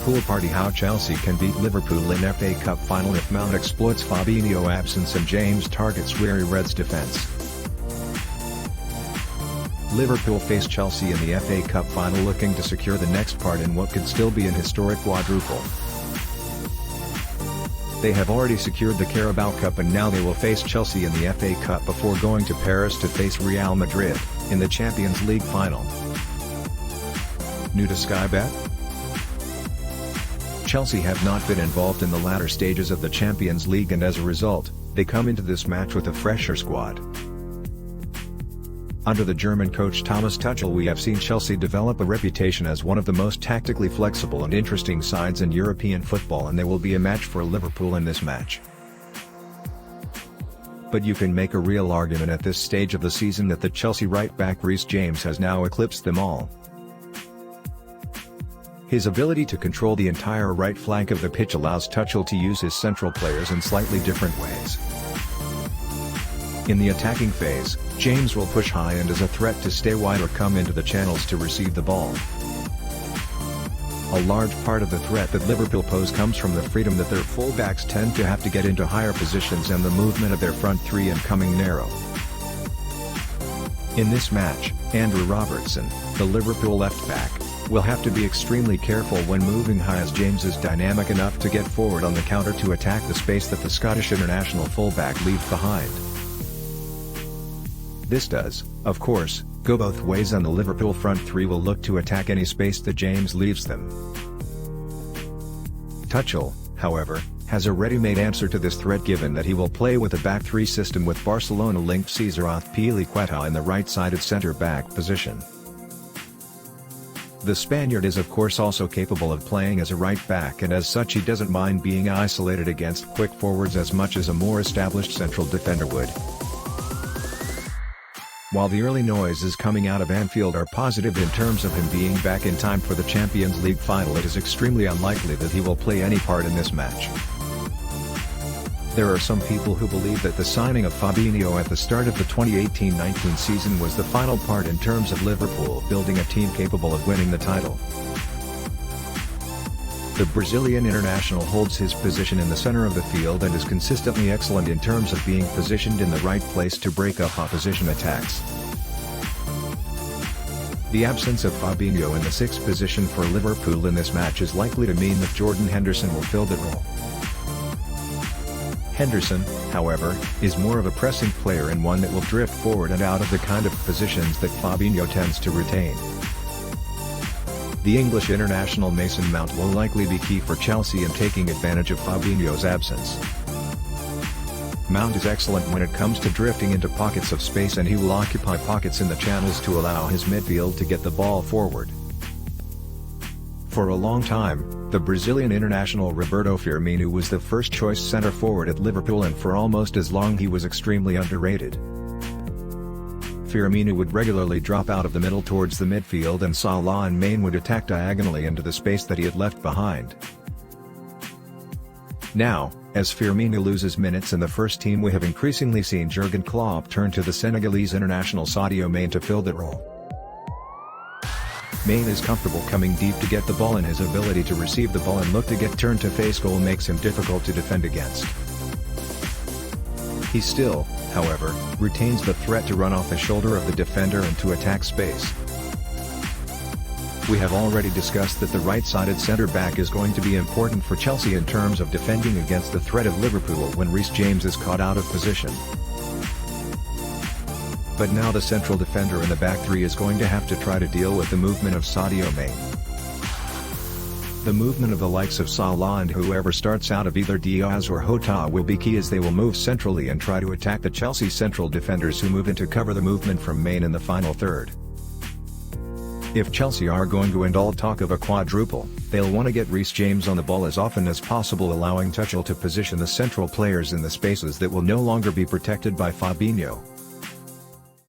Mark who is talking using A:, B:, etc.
A: pool party: how Chelsea can beat Liverpool in FA Cup final if Mount exploits Fabinho absence and James targets weary Reds defence. Liverpool face Chelsea in the FA Cup final, looking to secure the next part in what could still be an historic quadruple. They have already secured the Carabao Cup and now they will face Chelsea in the FA Cup before going to Paris to face Real Madrid in the Champions League final. New to Sky Bet? Chelsea have not been involved in the latter stages of the Champions League, and as a result, they come into this match with a fresher squad. Under the German coach Thomas Tuchel, we have seen Chelsea develop a reputation as one of the most tactically flexible and interesting sides in European football, and they will be a match for Liverpool in this match. But you can make a real argument at this stage of the season that the Chelsea right-back Reece James has now eclipsed them all. His ability to control the entire right flank of the pitch allows Tuchel to use his central players in slightly different ways. In the attacking phase, James will push high and is a threat to stay wide or come into the channels to receive the ball. A large part of the threat that Liverpool pose comes from the freedom that their fullbacks tend to have to get into higher positions and the movement of their front three and coming narrow. In this match, Andrew Robertson, the Liverpool left-back, will have to be extremely careful when moving high, as James is dynamic enough to get forward on the counter to attack the space that the Scottish international fullback leaves behind. This does, of course, go both ways, and the Liverpool front three will look to attack any space that James leaves them. Tuchel, however, has a ready-made answer to this threat, given that he will play with a back three system with Barcelona linked Cesar Azpilicueta in the right-sided centre-back position. The Spaniard is of course also capable of playing as a right-back, and as such he doesn't mind being isolated against quick forwards as much as a more established central defender would. While the early noises coming out of Anfield are positive in terms of him being back in time for the Champions League final, it is extremely unlikely that he will play any part in this match. There are some people who believe that the signing of Fabinho at the start of the 2018-19 season was the final part in terms of Liverpool building a team capable of winning the title. The Brazilian international holds his position in the center of the field and is consistently excellent in terms of being positioned in the right place to break up opposition attacks. The absence of Fabinho in the sixth position for Liverpool in this match is likely to mean that Jordan Henderson will fill that role. Henderson, however, is more of a pressing player and one that will drift forward and out of the kind of positions that Fabinho tends to retain. The English international Mason Mount will likely be key for Chelsea in taking advantage of Fabinho's absence. Mount is excellent when it comes to drifting into pockets of space, and he will occupy pockets in the channels to allow his midfield to get the ball forward. For a long time, the Brazilian international Roberto Firmino was the first choice centre forward at Liverpool, and for almost as long he was extremely underrated. Firmino would regularly drop out of the middle towards the midfield, and Salah and Mane would attack diagonally into the space that he had left behind. Now, as Firmino loses minutes in the first team, we have increasingly seen Jurgen Klopp turn to the Senegalese international Sadio Mane to fill that role. Mane is comfortable coming deep to get the ball, and his ability to receive the ball and look to get turned to face goal makes him difficult to defend against. He still, however, retains the threat to run off the shoulder of the defender and to attack space. We have already discussed that the right-sided centre-back is going to be important for Chelsea in terms of defending against the threat of Liverpool when Reece James is caught out of position. But now the central defender in the back three is going to have to try to deal with the movement of Sadio Mane. The movement of the likes of Salah and whoever starts out of either Diaz or Jota will be key, as they will move centrally and try to attack the Chelsea central defenders who move in to cover the movement from Mane in the final third. If Chelsea are going to end all talk of a quadruple, they'll want to get Reece James on the ball as often as possible, allowing Tuchel to position the central players in the spaces that will no longer be protected by Fabinho.